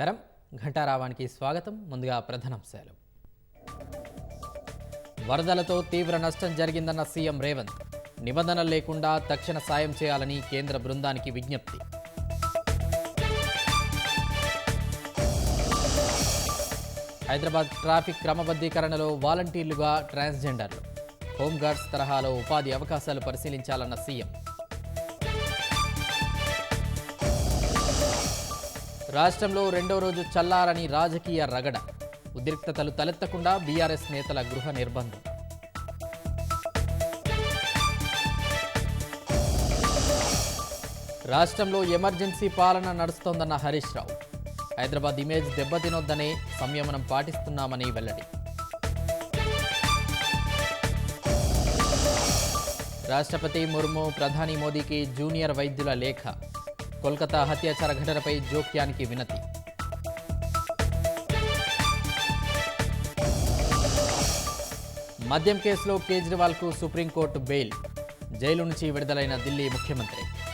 నమస్కారం. ఘంటారావానికి స్వాగతం. ముందుగా ప్రధానాంశాలు. వరదలతో తీవ్ర నష్టం జరిగిందన్న సీఎం రేవంత్. నిబంధనలు లేకుండా తక్షణ సాయం చేయాలని కేంద్ర బృందానికి విజ్ఞప్తి. హైదరాబాద్ ట్రాఫిక్ క్రమబద్ధీకరణలో వాలంటీర్లుగా ట్రాన్స్జెండర్లు. హోంగార్డ్స్ తరహాలో ఉపాధి అవకాశాలు పరిశీలించాలన్న సీఎం. రాష్ట్రంలో రెండో రోజు చల్లారని రాజకీయ రగడ. ఉద్రిక్తతలు తలెత్తకుండా బీఆర్ఎస్ నేతల గృహ నిర్బంధం. రాష్ట్రంలో ఎమర్జెన్సీ పాలన నడుస్తోందన్న హరీష్ రావు. హైదరాబాద్ ఇమేజ్ దెబ్బతినొద్దనే సంయమనం పాటిస్తున్నామని వెల్లడి. రాష్ట్రపతి ముర్ము ప్రధాని మోదీకి జూనియర్ వైద్యుల లేఖ. కోల్కతా హత్యాచార ఘటనపై జోక్యానికి వినతి. మద్యం కేసులో కేజ్రీవాల్కు సుప్రీంకోర్టు బెయిల్. జైలు నుంచి విడుదలైన ఢిల్లీ ముఖ్యమంత్రి.